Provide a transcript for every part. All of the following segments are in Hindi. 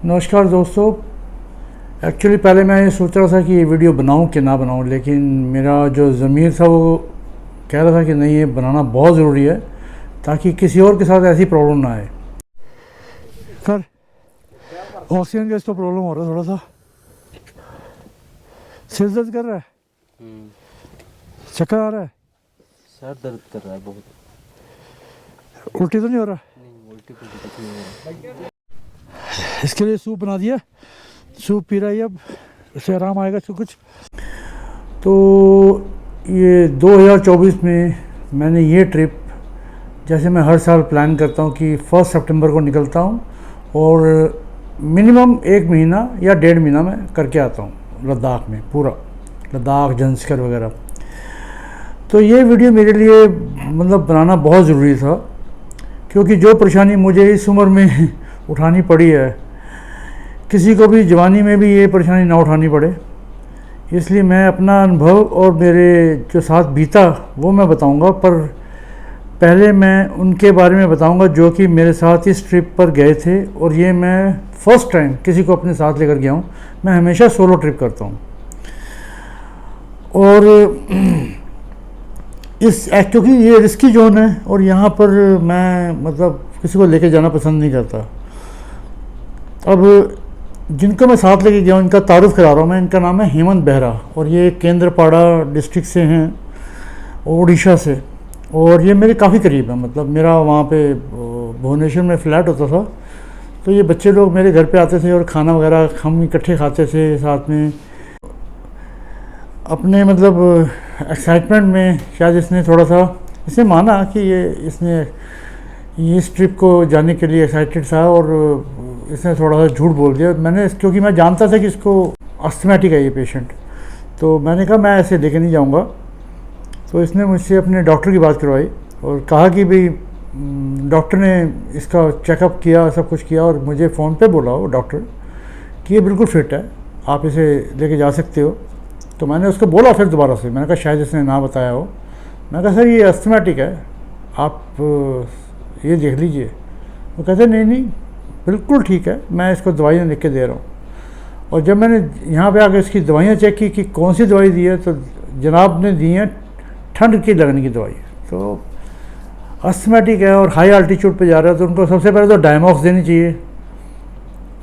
नमस्कार दोस्तों। एक्चुअली पहले मैं ये सोच रहा था कि ये वीडियो बनाऊं कि ना बनाऊं, लेकिन मेरा जो ज़मीर था वो कह रहा था कि नहीं, ये बनाना बहुत ज़रूरी है ताकि किसी और के साथ ऐसी प्रॉब्लम ना आए। सर, ऑक्सीजन गैस तो प्रॉब्लम हो रहा है, थोड़ा सा सिर दर्द कर रहा है, चक्कर आ रहा है, सर दर्द कर रहा है बहुत। उल्टी तो नहीं हो रहा? नहीं, उल्टी पुल्टी कुछ नहीं हो रहा। इसके लिए सूप बना दिया, सूप पी रहा है, अब इससे आराम आएगा इसको कुछ। तो ये 2024 में मैंने ये ट्रिप, जैसे मैं हर साल प्लान करता हूँ कि 1 सितंबर को निकलता हूँ और मिनिमम 1 महीना या 1.5 महीना में करके आता हूँ लद्दाख में, पूरा लद्दाख, जंस्कर वगैरह। तो ये वीडियो मेरे लिए मतलब बनाना बहुत ज़रूरी था, क्योंकि जो परेशानी मुझे इस उम्र में उठानी पड़ी है, किसी को भी जवानी में भी ये परेशानी ना उठानी पड़े, इसलिए मैं अपना अनुभव और मेरे जो साथ बीता वो मैं बताऊंगा। पर पहले मैं उनके बारे में बताऊंगा जो कि मेरे साथ इस ट्रिप पर गए थे, और ये मैं फर्स्ट टाइम किसी को अपने साथ लेकर गया हूँ। मैं हमेशा सोलो ट्रिप करता हूँ, और क्योंकि ये रिस्की जोन है और यहाँ पर मैं मतलब किसी को लेके जाना पसंद नहीं करता। अब जिनको मैं साथ लेके गया हूँ इनका तारुफ करा रहा हूँ मैं। इनका नाम है हेमंत बेहरा, और ये केंद्रपाड़ा डिस्ट्रिक्ट से हैं, उड़ीसा से, और ये मेरे काफ़ी करीब है। मतलब मेरा वहाँ पे भुवनेश्वर में फ्लैट होता था, तो ये बच्चे लोग मेरे घर पे आते थे और खाना वगैरह हम इकट्ठे खाते थे साथ में। अपने मतलब एक्साइटमेंट में शायद इसने थोड़ा सा इसे माना कि इसने इस ट्रिप को जाने के लिए एक्साइटेड था, और इसने थोड़ा सा झूठ बोल दिया। मैंने, क्योंकि मैं जानता था कि इसको अस्थमैटिक है ये पेशेंट, तो मैंने कहा मैं ऐसे लेके नहीं जाऊंगा। तो इसने मुझसे अपने डॉक्टर की बात करवाई और कहा कि भाई डॉक्टर ने इसका चेकअप किया, सब कुछ किया, और मुझे फ़ोन पे बोला वो डॉक्टर कि ये बिल्कुल फिट है, आप इसे लेके जा सकते हो। तो मैंने उसको बोला फिर दोबारा से, मैंने कहा शायद इसने ना बताया हो। मैंने कहा सर ये अस्थमैटिक है, आप ये देख लीजिए। वो कहते नहीं नहीं बिल्कुल ठीक है, मैं इसको दवाइयाँ लिख के दे रहा हूँ। और जब मैंने यहाँ पे आकर इसकी दवाइयाँ चेक की कि कौन सी दवाई दी है, तो जनाब ने दी है ठंड की लगने की दवाई। तो अस्थमैटिक है और हाई अल्टीट्यूड पे जा रहा है, तो उनको सबसे पहले तो डायमॉक्स देनी चाहिए,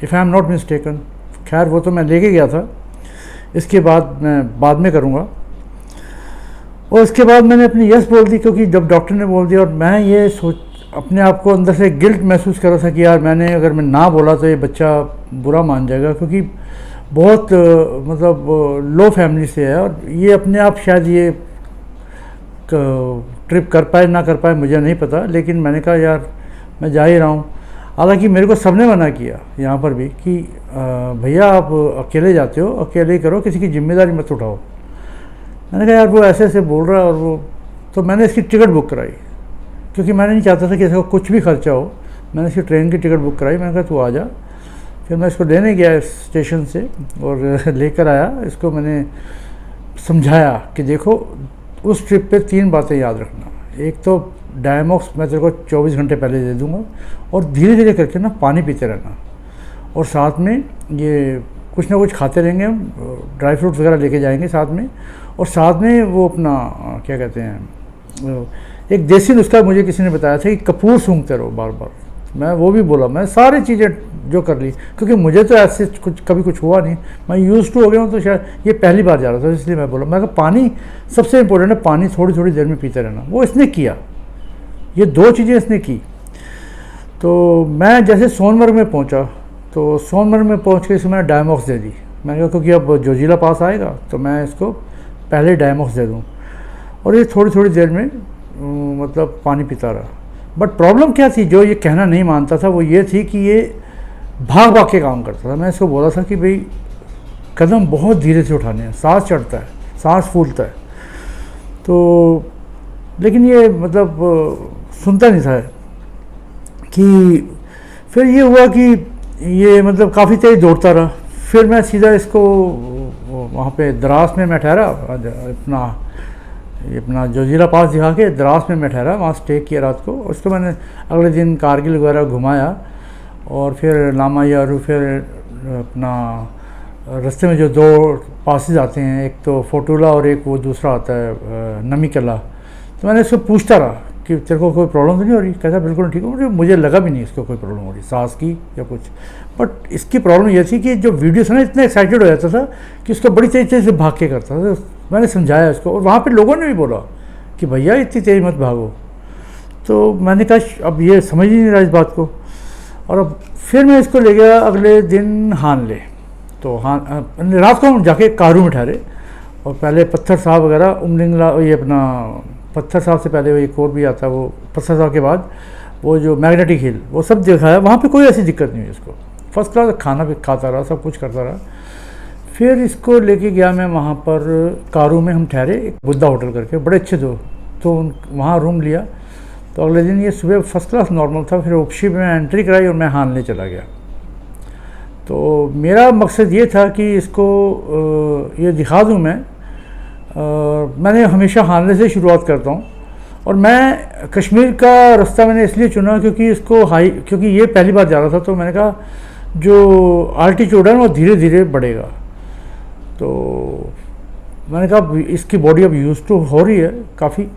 if I am not mistaken. खैर वो तो मैं लेके गया था, इसके बाद मैं बाद में करूँगा। और इसके बाद मैंने अपनी यस बोल दी, क्योंकि जब डॉक्टर ने बोल दिया, और मैं ये अपने आप को अंदर से गिल्ट महसूस कर रहा था कि यार मैंने, अगर मैं ना बोला तो ये बच्चा बुरा मान जाएगा, क्योंकि बहुत मतलब लो फैमिली से है, और ये अपने आप शायद ये ट्रिप कर पाए ना कर पाए मुझे नहीं पता। लेकिन मैंने कहा यार मैं जा ही रहा हूँ। हालांकि मेरे को सबने मना किया यहाँ पर भी कि भैया आप अकेले जाते हो, अकेले ही करो, किसी की जिम्मेदारी मत उठाओ। मैंने कहा यार वो ऐसे ऐसे बोल रहा है, और वो तो मैंने इसकी टिकट बुक कराई, क्योंकि मैंने नहीं चाहता था कि इसका कुछ भी खर्चा हो। मैंने इसकी ट्रेन की टिकट बुक कराई, मैंने कहा तू आ जा। फिर मैं इसको लेने गया स्टेशन से और लेकर आया। इसको मैंने समझाया कि देखो उस ट्रिप पे 3 बातें याद रखना। एक तो डायमॉक्स मैं तेरे को 24 घंटे पहले दे दूँगा, और धीरे धीरे करके ना पानी पीते रहना, और साथ में ये कुछ ना कुछ खाते रहेंगे, हम ड्राई फ्रूट्स वगैरह लेके जाएंगे साथ में। और साथ में वो अपना क्या कहते हैं, एक देसी नुस्खा मुझे किसी ने बताया था कि कपूर सूंघते रहो बार बार। मैं वो भी बोला, मैं सारी चीज़ें जो कर ली, क्योंकि मुझे तो ऐसे कभी कुछ हुआ नहीं, मैं यूज़ टू हो गया हूँ। तो शायद ये पहली बार जा रहा था, इसलिए मैं बोला। मैं कहा पानी सबसे इंपॉर्टेंट है, पानी थोड़ी थोड़ी देर में पीते रहना। वो इसने किया, ये 2 चीज़ें इसने की। तो मैं जैसे सोनमर्ग में पहुँचा, तो सोनमर्ग में पहुँच के इसको मैंने डायमॉक्स दे दी। मैंने कहा क्योंकि अब जोजिला पास आएगा तो मैं इसको पहले डायमॉक्स दे दूँ, और ये थोड़ी थोड़ी देर में मतलब पानी पीता रहा। बट प्रॉब्लम क्या थी, जो ये कहना नहीं मानता था, वो ये थी कि ये भाग भाग के काम करता था। मैं इसको बोला था कि भाई कदम बहुत धीरे से उठाने हैं, सांस चढ़ता है, सांस फूलता है। तो लेकिन ये मतलब सुनता नहीं था। कि फिर ये हुआ कि ये मतलब काफ़ी तेज़ दौड़ता रहा। फिर मैं सीधा इसको वहाँ पे द्रास में मैं ठहरा, अपना जोजिला पास दिखा के द्रास में मैं ठहरा, वहाँ स्टे किया रात को। उसको मैंने अगले दिन कारगिल वगैरह घुमाया, और फिर लामा यारू, फिर अपना रास्ते में जो दो पासेस आते हैं, एक तो फोटूला और एक वो दूसरा आता है नमीकला। तो मैंने इसको पूछता रहा कि तेरे को कोई प्रॉब्लम तो नहीं हो रही? कहता बिल्कुल ठीक हो। मुझे लगा भी नहीं इसको कोई प्रॉब्लम हो रही सांस की या कुछ। बट इसकी प्रॉब्लम ये थी कि जो वीडियो था ना, इतना एक्साइटेड हो जाता था कि उसको बड़ी तेज़ी से भाग के करता था। मैंने समझाया इसको, और वहाँ पे लोगों ने भी बोला कि भैया इतनी तेज़ मत भागो। तो मैंने कहा अब ये समझ ही नहीं रहा इस बात को। और अब फिर मैं इसको ले गया अगले दिन हानले। तो रात को हम जाके कारू में ठहरे, और पहले पत्थर साहब वगैरह उमलिंगला, ये अपना पत्थर साहब से पहले वो एक और भी आता है, वो पत्थर साहब के बाद वो जो मैग्नेटिक हिल, वो सब दिखाया। वहाँ पे कोई ऐसी दिक्कत नहीं हुई इसको, फर्स्ट क्लास खाना भी खाता रहा, सब कुछ करता रहा। फिर इसको लेके गया मैं वहाँ पर कारू में हम ठहरे, एक बुद्धा होटल करके, बड़े अच्छे दो, तो वहाँ रूम लिया। तो अगले दिन ये सुबह फर्स्ट क्लास नॉर्मल था। फिर ओपशी में एंट्री कराई और मैं हानले चला गया। तो मेरा मकसद ये था कि इसको ये दिखा दूँ मैं। मैंने हमेशा हानले से शुरुआत करता हूँ, और मैं कश्मीर का रास्ता मैंने इसलिए चुना क्योंकि इसको क्योंकि ये पहली बार जा रहा था। तो मैंने कहा जो आल्टीट्यूड है वो धीरे धीरे बढ़ेगा। तो मैंने कहा इसकी बॉडी अब यूज टू हो रही है काफ़ी।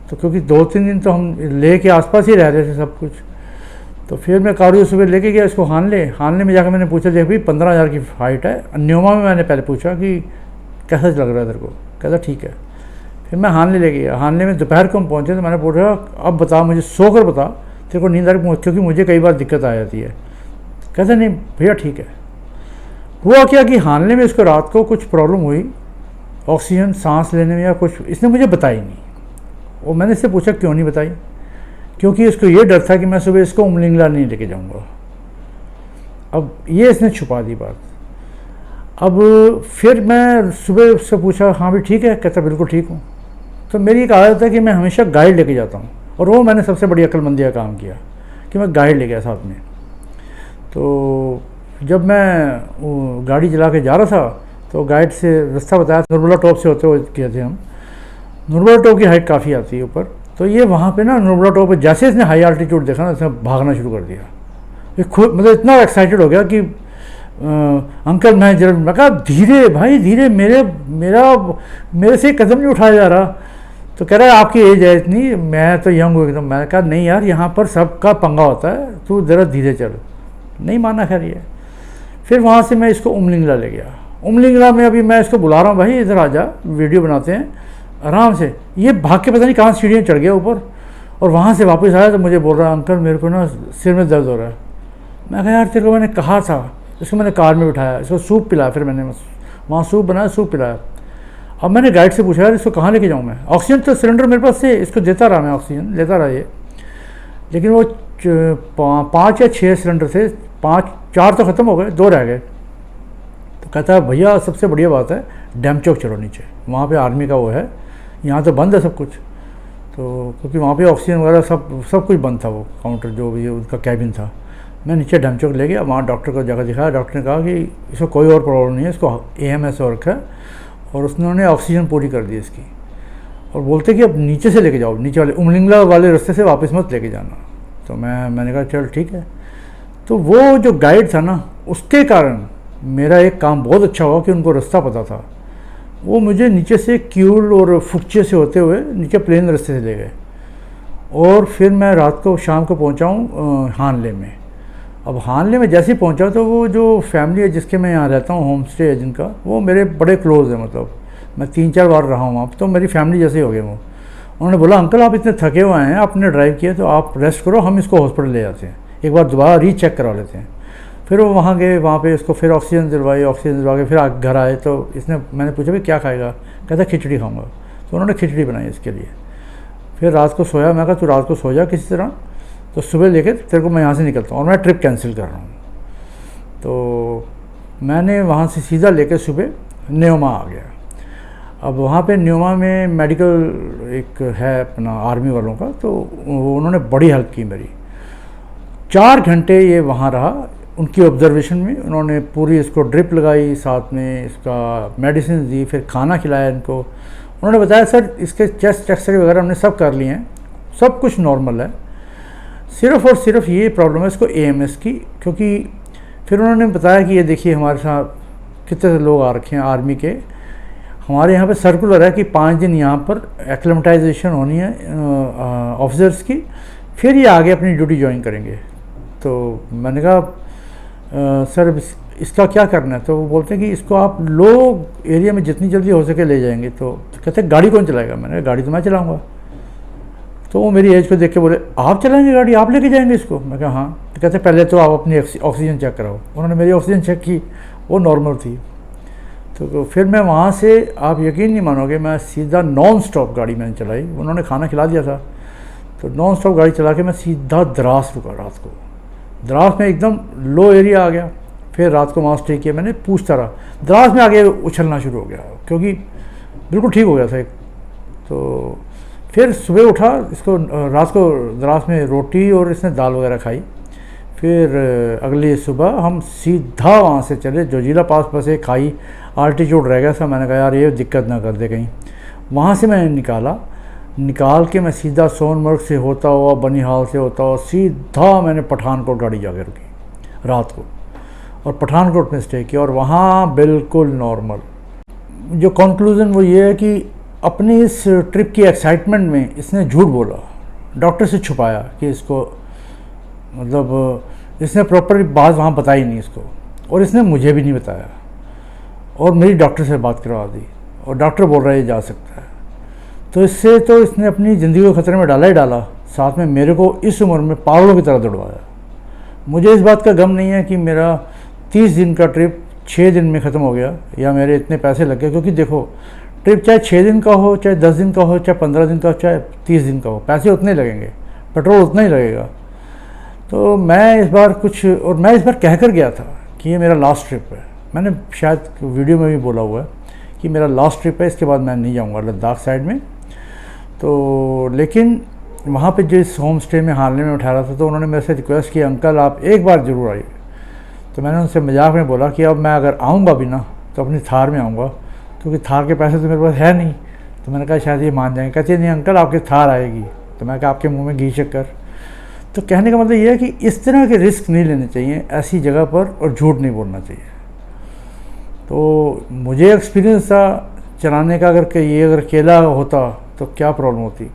तो क्योंकि 2-3 दिन तो हम ले के आसपास ही रह रहे थे सब कुछ। तो फिर मैं कारू सुबह लेके गया इसको हानले में जाकर मैंने पूछा, देख भाई 15,000 की हाइट है। न्योमा में मैंने पहले पूछा कि कैसा लग रहा है तेरे को? कहता ठीक है। फिर मैं हानले ले गया। हानले में दोपहर को हम पहुँचे तो मैंने पूछा अब बता, मुझे सो कर बता तेरे को नींद आ रही, क्योंकि मुझे कई बार दिक्कत आ जाती है। कहता नहीं भैया ठीक है। हुआ क्या कि हानले में इसको रात को कुछ प्रॉब्लम हुई ऑक्सीजन सांस लेने में या कुछ, इसने मुझे बताई नहीं। और मैंने इससे पूछा क्यों नहीं बताई? क्योंकि इसको ये डर था कि मैं सुबह इसको उमलिंगला नहीं लेके जाऊंगा। अब ये इसने छुपा दी बात। अब फिर मैं सुबह उससे पूछा हाँ भी ठीक है? कहता बिल्कुल ठीक हूँ। तो मेरी एक आदत है कि मैं हमेशा गाइड लेके जाता हूँ, और वो मैंने सबसे बड़ी अक्लमंदी का काम किया कि मैं गाइड ले गया साथ में। तो जब मैं गाड़ी चला के जा रहा था तो गाइड से रास्ता बताया, नुरबला टॉप से होते हुए किए थे हम। नुरबला टॉप की हाइट काफ़ी आती है ऊपर। तो ये वहाँ पे ना नुरबला टॉप पे जैसे इसने हाई आल्टीट्यूड देखा ना, इसने भागना शुरू कर दिया। ये खुद मतलब इतना एक्साइटेड हो गया कि अंकल मैं कहा धीरे भाई धीरे, मेरे से कदम नहीं उठाया जा रहा। तो कह रहा है आपकी एज है इतनी, मैं तो यंग हूँ एकदम। मैंने कहा नहीं यार, यहाँ पर सबका पंगा होता है, तू ज़रा धीरे चल। नहीं माना खैर ये। फिर वहाँ से मैं इसको उमलिंगला ले गया। उमलिंगला में अभी मैं इसको बुला रहा हूँ, भाई इधर आ जा, वीडियो बनाते हैं आराम से। ये भाग के पता नहीं कहाँ सीढ़ियाँ चढ़ गया ऊपर, और वहाँ से वापस आया तो मुझे बोल रहा है अंकल मेरे को ना सिर में दर्द हो रहा है। मैं कहा यार तेरे को मैंने कहा था। इसको मैंने कार में बिठाया, इसको सूप पिलाया, फिर मैंने वहाँ सूप बनाया, सूप पिलाया। अब मैंने गाइड से पूछा यार इसको कहाँ लेके जाऊँ मैं? ऑक्सीजन तो सिलेंडर मेरे पास से, इसको देता रहा मैं, ऑक्सीजन लेता रहा ये। लेकिन वो 5 या 6 सिलेंडर थे, 4 तो ख़त्म हो गए, 2 रह गए। तो कहता है भैया सबसे बढ़िया बात है डैम चौक चलो नीचे, वहाँ पे आर्मी का वो है, यहाँ तो बंद है सब कुछ। तो क्योंकि वहाँ पे ऑक्सीजन वगैरह सब कुछ बंद था, वो काउंटर जो भी उनका कैबिन था। मैं नीचे डैम चौक ले गया, वहाँ डॉक्टर को जगह दिखाया। डॉक्टर ने कहा कि इसको कोई और प्रॉब्लम नहीं है, इसको AMS हो रखा है, और उसने ऑक्सीजन पूरी कर दी इसकी। और बोलते कि अब नीचे से लेके जाओ, नीचे वाले उमलिंगला वाले रास्ते से वापस मत लेके जाना। तो मैंने कहा चल ठीक है। तो वो जो गाइड था ना, उसके कारण मेरा एक काम बहुत अच्छा हुआ कि उनको रास्ता पता था। वो मुझे नीचे से क्यूल और फुकचे से होते हुए नीचे प्लेन रास्ते से ले गए, और फिर मैं रात को शाम को पहुंचा हूँ हानले में। अब हानले में जैसे ही पहुंचा तो वो जो फैमिली है जिसके मैं यहाँ रहता हूँ, होम स्टे है जिनका, वो मेरे बड़े क्लोज़ है। मतलब मैं 3-4 बार रहा हूँ वहाँ, तो मेरी फैमिली जैसे ही हो गए वो। उन्होंने बोला अंकल आप इतने थके हुए हैं, आपने ड्राइव किया, तो आप रेस्ट करो, हम इसको हॉस्पिटल ले जाते हैं, एक बार दोबारा रीचेक करा लेते हैं। फिर वो वहाँ गए, वहाँ पे इसको फिर ऑक्सीजन दिलवाई, ऑक्सीजन दिलवा के फिर घर आए। तो मैंने पूछा भाई क्या खाएगा? कहता खिचड़ी खाऊंगा। तो उन्होंने खिचड़ी बनाई इसके लिए। फिर रात को सोया। मैं कहा तू रात को सो जा किसी तरह, तो सुबह लेके तेरे को मैं यहाँ से निकलता हूँ, और मैं ट्रिप कैंसिल कर रहा हूँ। तो मैंने वहाँ से सीधा लेके सुबह न्योमा आ गया। अब वहाँ पे न्योमा में मेडिकल एक है अपना आर्मी वालों का, तो उन्होंने बड़ी हेल्प की मेरी। 4 घंटे ये वहाँ रहा उनकी ऑब्जर्वेशन में। उन्होंने पूरी इसको ड्रिप लगाई, साथ में इसका मेडिसिन दी, फिर खाना खिलाया इनको। उन्होंने बताया सर इसके चेस्ट एक्सरे वगैरह हमने सब कर लिए हैं, सब कुछ नॉर्मल है, सिर्फ़ और सिर्फ ये प्रॉब्लम है इसको AMS की, क्योंकि फिर उन्होंने बताया कि ये देखिए हमारे साथ कितने लोग आ रखे हैं आर्मी के, हमारे यहाँ पे सर्कुलर है कि 5 दिन यहाँ पर एक्लेमेटाइजेशन होनी है ऑफिसर्स की, फिर ये आगे अपनी ड्यूटी ज्वाइन करेंगे। तो मैंने कहा सर इसका क्या करना है? तो वो बोलते हैं कि इसको आप लो एरिया में जितनी जल्दी हो सके ले जाएंगे। तो कहते हैं गाड़ी कौन चलाएगा? मैंने कहा गाड़ी तो मैं चलाऊँगा। तो वो मेरी एज को देख के बोले आप चलाएंगे गाड़ी, आप लेके जाएंगे इसको? मैं कहा हाँ। तो कहते पहले तो आप अपनी ऑक्सीजन चेक कराओ। उन्होंने मेरी ऑक्सीजन चेक की, वो नॉर्मल थी। तो फिर मैं वहाँ से, आप यकीन नहीं मानोगे, मैं सीधा नॉन स्टॉप गाड़ी मैंने चलाई। उन्होंने खाना खिला दिया था, तो नॉन स्टॉप गाड़ी चला के मैं सीधा द्रास रुका। रात को द्रास में एकदम लो एरिया आ गया। फिर रात को वहाँ स्टे किया, मैंने पूछता रहा। द्रास में आगे उछलना शुरू हो गया क्योंकि बिल्कुल ठीक हो गया था एक। तो फिर सुबह उठा, इसको रात को द्रास में रोटी और इसने दाल वगैरह खाई। फिर अगली सुबह हम सीधा वहाँ से चले, जोजिला पास पर से खाई, आल्टीट्यूड रह गया था। मैंने कहा यार ये दिक्कत ना कर दे कहीं। वहाँ से मैंने निकाल के मैं सीधा सोनमर्ग से होता हुआ, बनिहाल से होता हुआ सीधा मैंने पठानकोट गाड़ी जाके रुकी रात को, और पठानकोट में स्टे किया। और वहाँ बिल्कुल नॉर्मल। जो कंक्लूज़न वो ये है कि अपनी इस ट्रिप की एक्साइटमेंट में इसने झूठ बोला, डॉक्टर से छुपाया कि इसको, मतलब इसने प्रॉपर बात वहाँ बताई नहीं इसको, और इसने मुझे भी नहीं बताया, और मेरी डॉक्टर से बात करवा दी, और डॉक्टर बोल रहा है ये जा सकता है। तो इससे तो इसने अपनी ज़िंदगी को ख़तरे में डाला ही डाला, साथ में मेरे को इस उम्र में पागलों की तरह दौड़वाया। मुझे इस बात का गम नहीं है कि मेरा 30 दिन का ट्रिप 6 दिन में ख़त्म हो गया या मेरे इतने पैसे लग गए, क्योंकि देखो ट्रिप चाहे 6 दिन का हो, चाहे 10 दिन का हो, चाहे 15 दिन का हो, चाहे 30 दिन का हो, पैसे उतने लगेंगे, पेट्रोल उतना ही लगेगा। तो मैं इस बार कह कर गया था कि ये मेरा लास्ट ट्रिप है। मैंने शायद वीडियो में भी बोला हुआ है कि मेरा लास्ट ट्रिप है, इसके बाद मैं नहीं जाऊंगा लद्दाख साइड में। तो लेकिन वहाँ पे जिस होम स्टे में हाल में उठा रहा था, तो उन्होंने मेरे से रिक्वेस्ट की अंकल आप एक बार ज़रूर आइए। तो मैंने उनसे मजाक में बोला कि अब मैं अगर आऊँगा भी ना तो अपनी थार में आऊँगा, क्योंकि थार के पैसे तो मेरे पास है नहीं। तो मैंने कहा शायद ये मान जाएंगे। कहते नहीं अंकल आपकी थार आएगी। तो मैं कहा आपके मुँह में घी शक्कर। तो कहने का मतलब ये है कि इस तरह के रिस्क नहीं लेने चाहिए ऐसी जगह पर, और झूठ नहीं बोलना चाहिए। तो मुझे एक्सपीरियंस था चलाने का, अगर अकेला होता तो क्या प्रॉब्लम होती,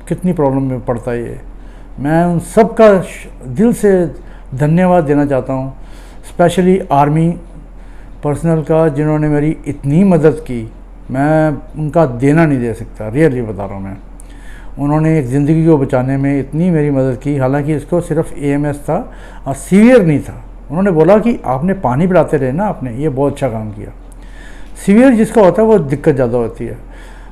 कितनी प्रॉब्लम में पड़ता ये। मैं उन सब का दिल से धन्यवाद देना चाहता हूँ, स्पेशली आर्मी पर्सनल का, जिन्होंने मेरी इतनी मदद की। मैं उनका देना नहीं दे सकता, रियली बता रहा हूँ मैं। उन्होंने एक ज़िंदगी को बचाने में इतनी मेरी मदद की, हालांकि इसको सिर्फ AMS था और सीवियर नहीं था। उन्होंने बोला कि आपने पानी पिलाते रहे ना, आपने ये बहुत अच्छा काम किया। सीवियर जिसका होता है वो दिक्कत ज़्यादा होती है।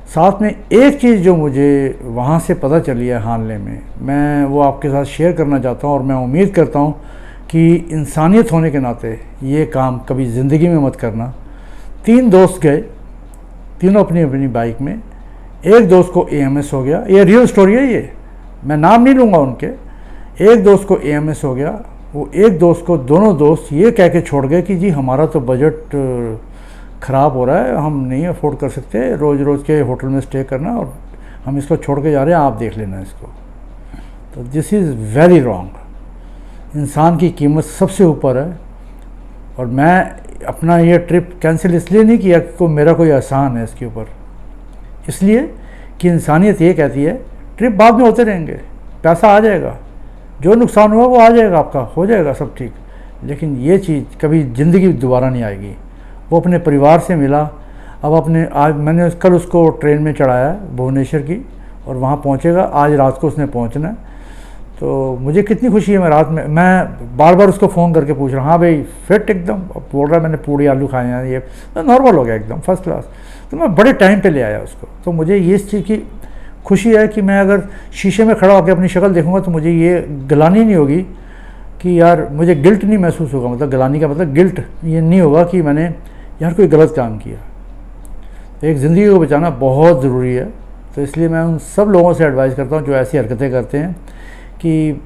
साथ में एक चीज़ जो मुझे वहाँ से पता चली है हानले में, मैं वो आपके साथ शेयर करना चाहता हूँ, और मैं उम्मीद करता हूँ कि इंसानियत होने के नाते ये काम कभी ज़िंदगी में मत करना। 3 दोस्त गए, तीनों अपनी अपनी बाइक में। एक दोस्त को AMS हो गया, ये रियल स्टोरी है, ये मैं नाम नहीं लूँगा उनके। एक दोस्त को AMS हो गया। वो एक दोस्त को, दोनों दोस्त ये कह के छोड़ गए कि जी हमारा तो बजट ख़राब हो रहा है, हम नहीं अफोर्ड कर सकते रोज़ रोज़ के होटल में स्टे करना, और हम इसको छोड़ के जा रहे हैं, आप देख लेना इसको। तो दिस इज़ वेरी रॉन्ग। इंसान की कीमत सबसे ऊपर है। और मैं अपना ये ट्रिप कैंसिल इसलिए नहीं किया कि मेरा कोई एहसान है इसके ऊपर, इसलिए कि इंसानियत ये कहती है ट्रिप बाद में होते रहेंगे, पैसा आ जाएगा, जो नुकसान हुआ वो आ जाएगा, आपका हो जाएगा सब ठीक। लेकिन ये चीज़ कभी ज़िंदगी दोबारा नहीं आएगी। वो अपने परिवार से मिला। अब आज मैंने कल उसको ट्रेन में चढ़ाया है भुवनेश्वर की, और वहाँ पहुँचेगा, आज रात को उसने पहुँचना है। तो मुझे कितनी खुशी है, मैं बार बार उसको फ़ोन करके पूछ रहा हूँ, हाँ भाई फिट एकदम। अब बोल रहा है मैंने पूड़ी आलू खाए हैं, ये तो नॉर्मल हो गया एकदम फर्स्ट क्लास। तो मैं बड़े टाइम पे ले आया उसको। तो मुझे ये इस चीज़ की खुशी है कि मैं अगर शीशे में खड़ा होकर अपनी शक्ल देखूँगा तो मुझे ये गलानी नहीं होगी कि यार, मुझे गिल्ट नहीं महसूस होगा। मतलब गलानी का मतलब गिल्ट ये नहीं होगा कि मैंने यार कोई गलत काम किया। तो एक ज़िंदगी को बचाना बहुत ज़रूरी है। तो इसलिए मैं उन सब लोगों से एडवाइस करता हूँ जो ऐसी हरकतें करते हैं कि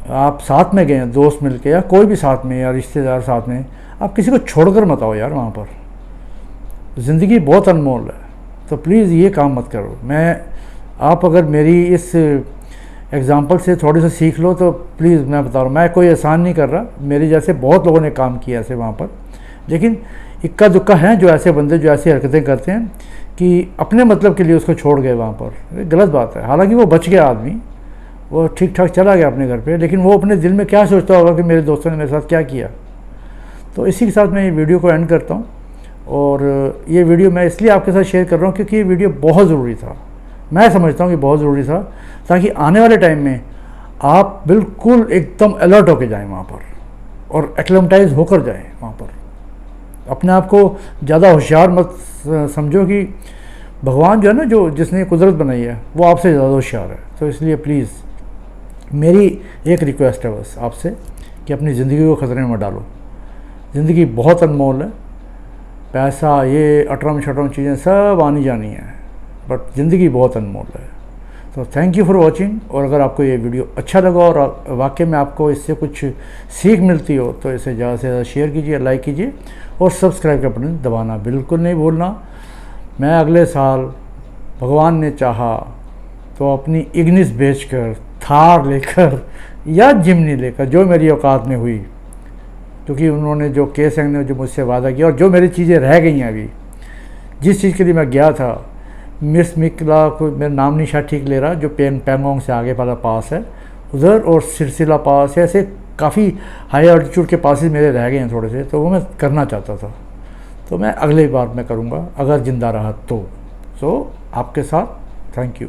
आप साथ में गए, दोस्त मिल के या कोई भी साथ में या रिश्तेदार साथ में, आप किसी को छोड़कर मत आओ यार वहाँ पर। ज़िंदगी बहुत अनमोल है, तो प्लीज़ ये काम मत करो। आप अगर मेरी इस एग्ज़ाम्पल से थोड़ी सी सीख लो। तो प्लीज़ मैं बता रहा हूँ, मैं कोई एहसान नहीं कर रहा, मेरे जैसे बहुत लोगों ने काम किया ऐसे वहाँ पर, लेकिन इक्का दुक्का हैं जो ऐसे बंदे जो ऐसी हरकतें करते हैं कि अपने मतलब के लिए उसको छोड़ गए वहाँ पर। ये गलत बात है। हालांकि वो बच गया आदमी, वो ठीक ठाक चला गया अपने घर पे, लेकिन वो अपने दिल में क्या सोचता होगा कि मेरे दोस्तों ने मेरे साथ क्या किया। तो इसी के साथ मैं ये वीडियो को एंड करता हूँ। और ये वीडियो मैं इसलिए आपके साथ शेयर कर रहा हूँ क्योंकि ये वीडियो बहुत ज़रूरी था, मैं समझता हूँ कि बहुत ज़रूरी था, ताकि आने वाले टाइम में आप बिल्कुल एकदम अलर्ट होकर जाएं वहाँ पर और एक्लेमेटाइज होकर जाएं वहाँ पर। अपने आप को ज़्यादा होशियार मत समझो कि भगवान जो है ना, जो जिसने कुदरत बनाई है वो आपसे ज़्यादा होशियार है। तो इसलिए प्लीज़ मेरी एक रिक्वेस्ट है बस आपसे कि अपनी ज़िंदगी को ख़तरे में मत डालो। ज़िंदगी बहुत अनमोल है, पैसा ये अटरम शटरम चीज़ें सब आनी जानी है, बट ज़िंदगी बहुत अनमोल है। तो थैंक यू फॉर वॉचिंग। और अगर आपको ये वीडियो अच्छा लगा और वाकई में आपको इससे कुछ सीख मिलती हो तो इसे ज़्यादा से ज़्यादा शेयर कीजिए, लाइक कीजिए और सब्सक्राइब का बटन दबाना बिल्कुल नहीं भूलना। मैं अगले साल भगवान ने चाहा तो अपनी इग्निस बेचकर, थार लेकर या जिमनी लेकर, जो मेरी औकात में हुई, क्योंकि उन्होंने जो केस ने जो मुझसे वादा किया और जो मेरी चीज़ें रह गई हैं अभी, जिस चीज़ के लिए मैं गया था, मिस मिकला को मेरा नाम नहीं शायद ठीक ले रहा, जो पैंगोंग से आगे वाला पास है उधर, और सिरसिला पास, ऐसे काफ़ी हाई अल्टीट्यूड के पासेस मेरे रह गए हैं थोड़े से, तो वो मैं करना चाहता था। तो मैं अगली बार मैं करूँगा अगर ज़िंदा रहा तो। सो आपके साथ थैंक यू।